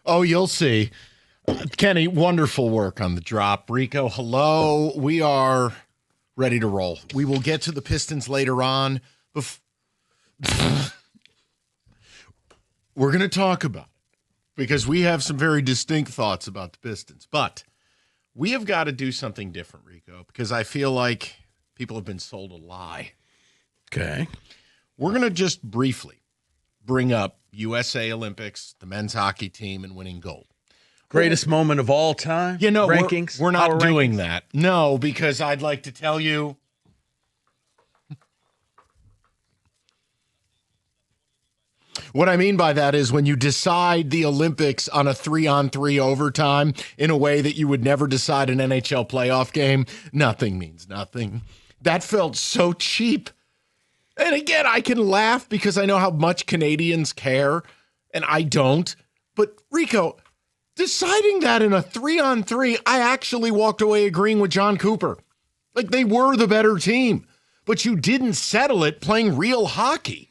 Oh, you'll see. Kenny, wonderful work on the drop. Rico, hello. We are ready to roll. We will get to the Pistons later on. We're going to talk about it because we have some very distinct thoughts about the Pistons. But we have got to do something different, Rico, because I feel like people have been sold a lie. Okay. We're going to just briefly bring up USA Olympics, the men's hockey team, and winning gold. Greatest moment of all time? You know, rankings? We're not doing that. No, because I'd like to tell you. What I mean by that is when you decide the Olympics on a 3-on-3 overtime in a way that you would never decide an NHL playoff game, nothing means nothing. That felt so cheap. And again, I can laugh because I know how much Canadians care, and I don't. But Rico, deciding that in a 3-on-3, I actually walked away agreeing with John Cooper. Like, they were the better team, but you didn't settle it playing real hockey.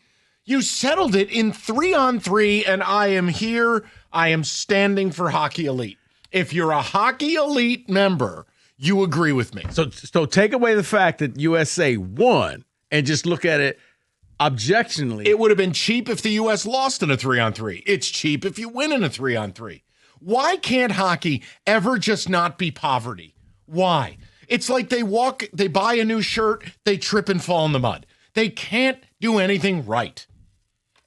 You settled it in 3-on-3, and I am here. I am standing for Hockey Elite. If you're a Hockey Elite member, you agree with me. So take away the fact that USA won and just look at it objectively. It would have been cheap if the U.S. lost in a 3-on-3. It's cheap if you win in a 3-on-3. Why can't hockey ever just not be poverty? Why? It's like they buy a new shirt, they trip and fall in the mud. They can't do anything right.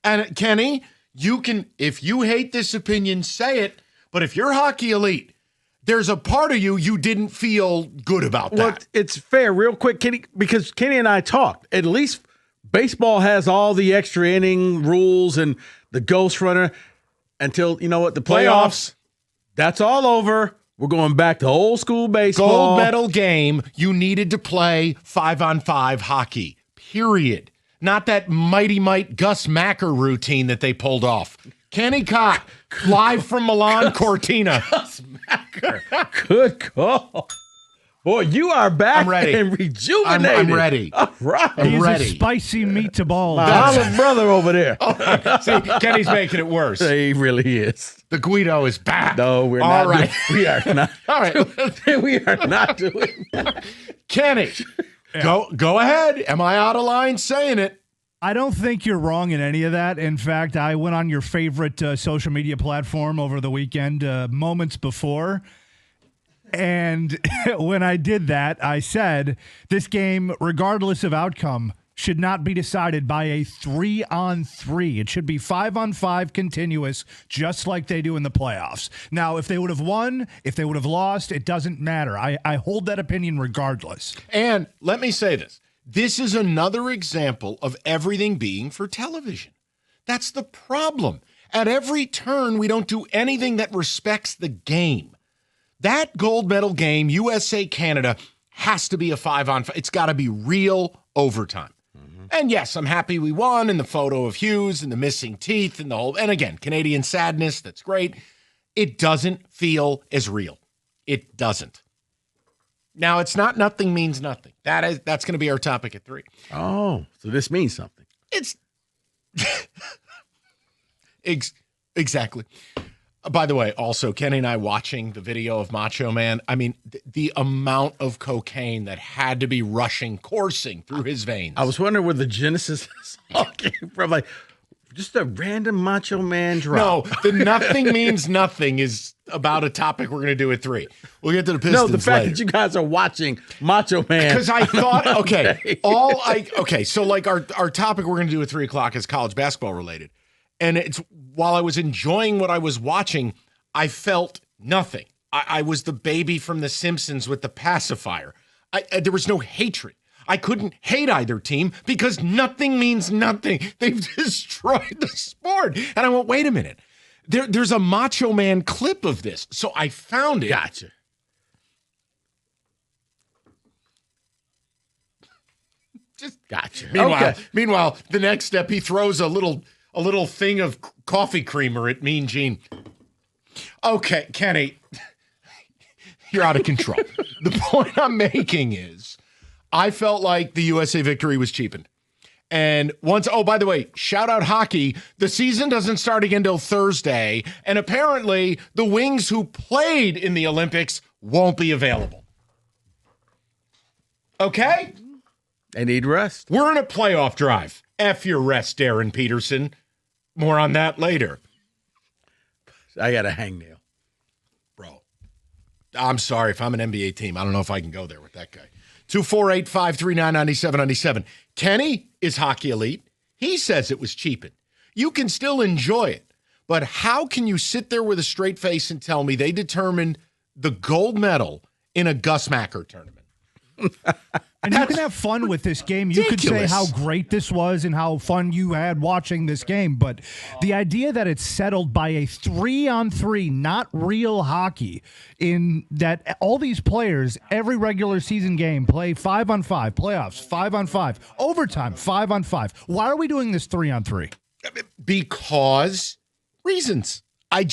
And Kenny, you can, if you hate this opinion, say it, but if you're Hockey Elite, there's a part of you didn't feel good about that. Well, it's fair, real quick, Kenny, because Kenny and I talked. At least baseball has all the extra inning rules and the ghost runner until, you know what, the playoffs. That's all over. We're going back to old school baseball. Gold medal game, you needed to play 5-on-5 hockey, period. Not that Mighty Mite Gus Macker routine that they pulled off. Kenny Cott, live from Milan Cortina. Gus Macker. Good call. Boy, you are back and rejuvenated. I'm ready. All right. He's ready. a spicy meatball. My olive brother over there. See, Kenny's making it worse. He really is. The Guido is back. No, we're All not. Right. We are not. All right. We are not doing that. Kenny, go ahead. Am I out of line saying it? I don't think you're wrong in any of that. In fact, I went on your favorite social media platform over the weekend, moments before. And when I did that, I said this game, regardless of outcome, should not be decided by a 3-on-3. It should be 5-on-5 continuous, just like they do in the playoffs. Now, if they would have won, if they would have lost, it doesn't matter. I hold that opinion regardless. And let me say this. This is another example of everything being for television. That's the problem. At every turn, we don't do anything that respects the game. That gold medal game, USA-Canada, has to be a 5-on-5. It's got to be real overtime. Mm-hmm. And yes, I'm happy we won, and the photo of Hughes and the missing teeth and the whole, and again, Canadian sadness, that's great. It doesn't feel as real. It doesn't. Now, it's not nothing means nothing. That's going to be our topic at 3. Oh, so this means something. It's exactly. By the way, also, Kenny and I watching the video of Macho Man, I mean, the amount of cocaine that had to be coursing through his veins. I was wondering where the genesis came from. Like, just a random Macho Man drop. No, the nothing means nothing is about a topic we're going to do at 3. We'll get to the Pistons No, the fact later. that you guys are watching Macho Man. Because I thought, so like our topic we're going to do at 3 o'clock is college basketball related. And it's while I was enjoying what I was watching, I felt nothing. I was the baby from The Simpsons with the pacifier. There was no hatred. I couldn't hate either team because nothing means nothing. They've destroyed the sport. And I went, wait a minute. There's a Macho Man clip of this. So I found it. Gotcha. Just gotcha. Meanwhile, the next step, he throws a little thing of coffee creamer at Mean Gene. Okay, Kenny, you're out of control. The point I'm making is I felt like the USA victory was cheapened. And by the way, shout out hockey. The season doesn't start again until Thursday. And apparently the Wings who played in the Olympics won't be available. Okay? They need rest. We're in a playoff drive. F your rest, Darren Peterson. More on that later. I got a hangnail. Bro, I'm sorry if I'm an NBA team. I don't know if I can go there with that guy. 248-539-9797. Kenny is hockey elite. He says it was cheapened. You can still enjoy it. But how can you sit there with a straight face and tell me they determined the gold medal in a Gus Macker tournament? And you can have fun with this game. You could say how great this was and how fun you had watching this game. But the idea that it's settled by a 3-on-3, not real hockey, in that all these players, every regular season game, play 5-on-5, playoffs, 5-on-5, overtime, 5-on-5. Why are we doing this 3-on-3? Because reasons. I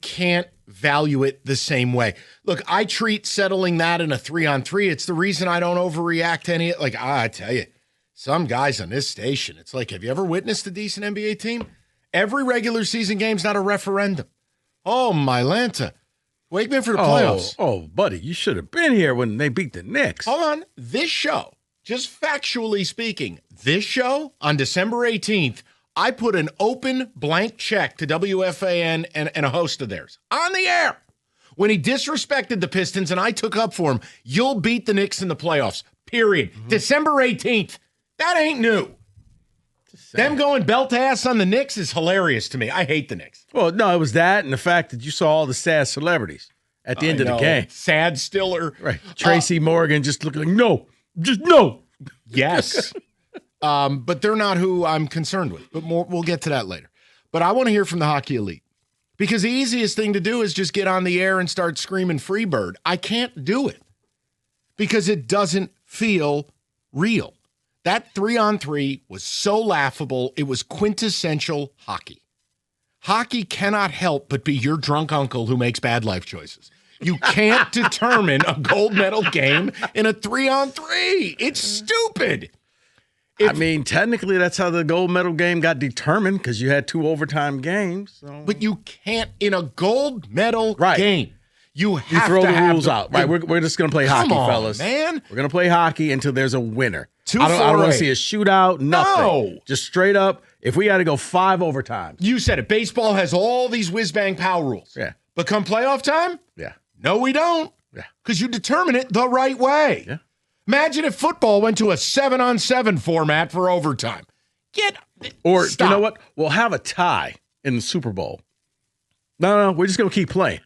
can't value it the same way. Look, I treat settling that in a 3-on-3. It's the reason I don't overreact to any. Like, I tell you, some guys on this station, it's like, have you ever witnessed a decent NBA team? Every regular season game's not a referendum. Oh, my Lanta. Wake me up for the playoffs. Oh, buddy, you should have been here when they beat the Knicks. Hold on. This show, just factually speaking, this show on December 18th, I put an open blank check to WFAN and a host of theirs on the air when he disrespected the Pistons, and I took up for him. You'll beat the Knicks in the playoffs, period. December 18th. That ain't new. Them going belt ass on the Knicks is hilarious to me. I hate the Knicks. Well, no, it was that and the fact that you saw all the sad celebrities at the end of the game. Sad Stiller. Right. Tracy Morgan just looking like, no, just no. Yes. But they're not who I'm concerned with. But we'll get to that later. But I want to hear from the hockey elite. Because the easiest thing to do is just get on the air and start screaming Freebird. I can't do it. Because it doesn't feel real. That 3-on-3 was so laughable. It was quintessential hockey. Hockey cannot help but be your drunk uncle who makes bad life choices. You can't determine a gold medal game in a 3-on-3. It's stupid. I mean, technically, that's how the gold medal game got determined because you had 2 overtime games. So. But you can't in a gold medal game. You throw the rules out. Right, we're just going to play hockey, fellas. Man. We're going to play hockey until there's a winner. I don't want to see a shootout, nothing. No. Just straight up, if we got to go 5 overtimes. You said it. Baseball has all these whiz-bang pow rules. Yeah. But come playoff time? Yeah. No, we don't. Yeah. Because you determine it the right way. Yeah. Imagine if football went to a 7-on-7 format for overtime. Or, stop. You know what? We'll have a tie in the Super Bowl. No, we're just going to keep playing.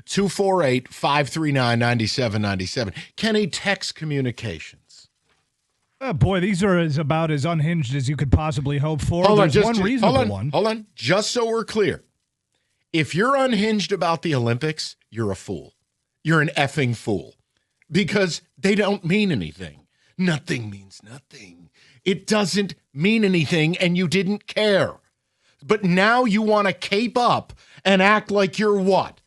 248-539-9797. Kenny, text communications. Oh boy, these are about as unhinged as you could possibly hope for. There's one reasonable one. Hold on. Just so we're clear. If you're unhinged about the Olympics, you're a fool. You're an effing fool. Because they don't mean anything. Nothing means nothing. It doesn't mean anything, and you didn't care. But now you want to cape up and act like you're what?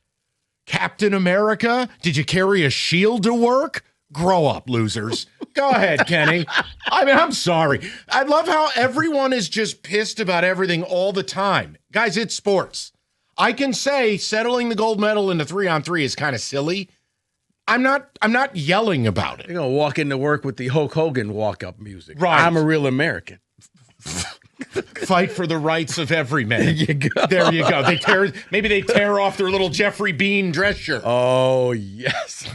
Captain America? Did you carry a shield to work? Grow up, losers. Go ahead, Kenny. I mean, I'm sorry. I love how everyone is just pissed about everything all the time. Guys, it's sports. I can say settling the gold medal in the 3-on-3 is kind of silly. I'm not yelling about it. You're going to walk into work with the Hulk Hogan walk-up music. Right. I'm a real American. Fight for the rights of every man. There you go. There you go. Maybe they tear off their little Jeffrey Bean dress shirt. Oh, yes.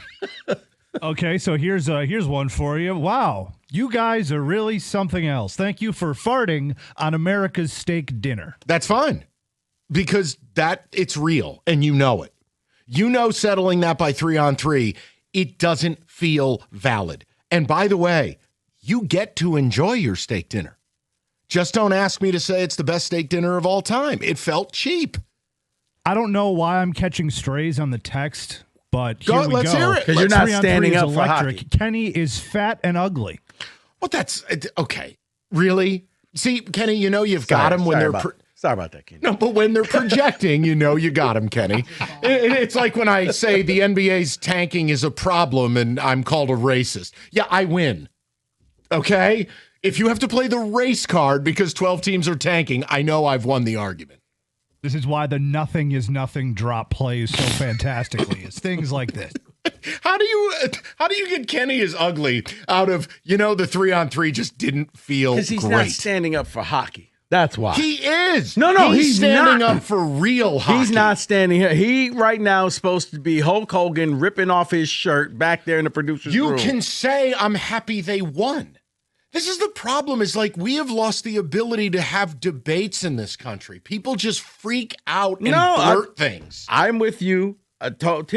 Okay, so here's one for you. Wow, you guys are really something else. Thank you for farting on America's steak dinner. That's fine. Because it's real and you know it. You know settling that by 3-on-3, it doesn't feel valid. And by the way, you get to enjoy your steak dinner. Just don't ask me to say it's the best steak dinner of all time. It felt cheap. I don't know why I'm catching strays on the text, but here we go. Let's hear it. Because you're not standing up for electric. hockey. Kenny is fat and ugly. Well, that's okay. Really? See, Kenny, you know you've got them when they're... Sorry about that, Kenny. No, but when they're projecting, you know you got them, Kenny. It's like when I say the NBA's tanking is a problem and I'm called a racist. Yeah, I win. Okay? If you have to play the race card because 12 teams are tanking, I know I've won the argument. This is why the nothing is nothing drop plays so fantastically. It's things like this. How do you get Kenny is ugly out of, the 3-on-3 just didn't feel great? Because he's not standing up for hockey. That's why. He is. No, he's standing not. up for real hockey. He's not standing here. He right now is supposed to be Hulk Hogan ripping off his shirt back there in the producer's room. You can say, I'm happy they won. This is the problem, is like we have lost the ability to have debates in this country. People just freak out and blurt things. I'm with you. I told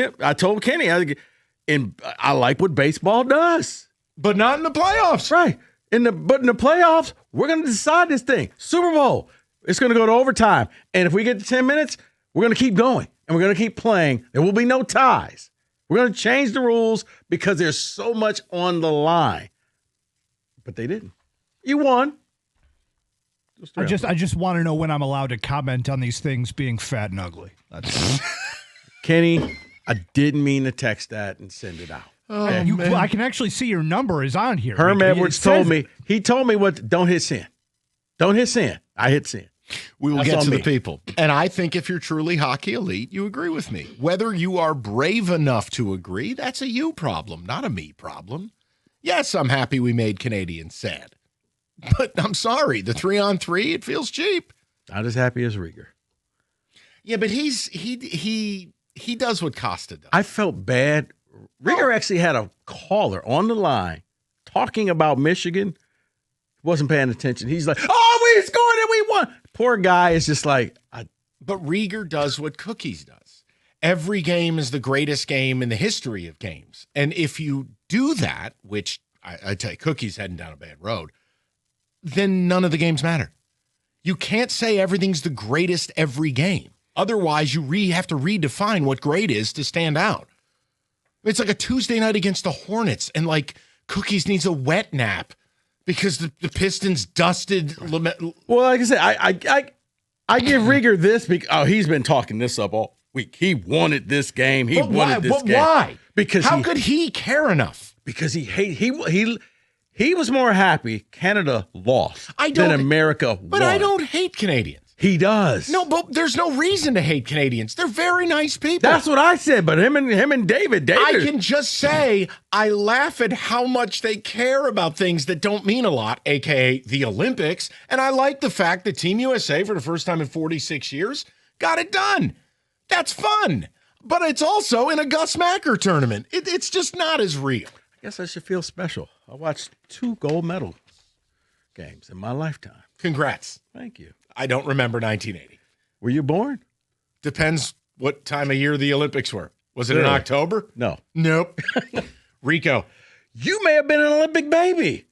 Kenny, I like what baseball does. But not in the playoffs. Right. But in the playoffs, we're going to decide this thing. Super Bowl, it's going to go to overtime. And if we get to 10 minutes, we're going to keep going. And we're going to keep playing. There will be no ties. We're going to change the rules because there's so much on the line. But they didn't. You won. I just want to know when I'm allowed to comment on these things being fat and ugly. That's Kenny, I didn't mean to text that and send it out. Oh, I can actually see your number is on here. Herm Edwards told me. He told me don't hit send. Don't hit send. I hit send. We will get to the people. And I think if you're truly hockey elite, you agree with me. Whether you are brave enough to agree, that's a you problem, not a me problem. Yes, I'm happy we made Canadians sad. But I'm sorry, the 3-on-3, it feels cheap. Not as happy as Rieger. Yeah, but he does what Costa does. I felt bad. Rieger actually had a caller on the line talking about Michigan. Wasn't paying attention. He's like, "Oh, we scored and we won." Poor guy is just like. But Rieger does what Cookies does. Every game is the greatest game in the history of games. And if you do that, which I tell you, Cookies heading down a bad road, then none of the games matter. You can't say everything's the greatest every game. Otherwise, you have to redefine what great is to stand out. It's like a Tuesday night against the Hornets, and like Cookies needs a wet nap because the Pistons dusted. Well, like I said, I give Rieger this because he's been talking this up all week. He wanted this game. He wanted this game. Why? Because how could he care enough? Because he was more happy Canada lost than America won. But I don't hate Canadians. He does. No, but there's no reason to hate Canadians. They're very nice people. That's what I said. But him and David. I can just say I laugh at how much they care about things that don't mean a lot, a.k.a. the Olympics. And I like the fact that Team USA, for the first time in 46 years, got it done. That's fun. But it's also in a Gus Macker tournament. It's just not as real. I guess I should feel special. I watched 2 gold medal games in my lifetime. Congrats. Thank you. I don't remember 1980. Were you born? Depends what time of year the Olympics were. Was it in October? No. Nope. Rico. You may have been an Olympic baby.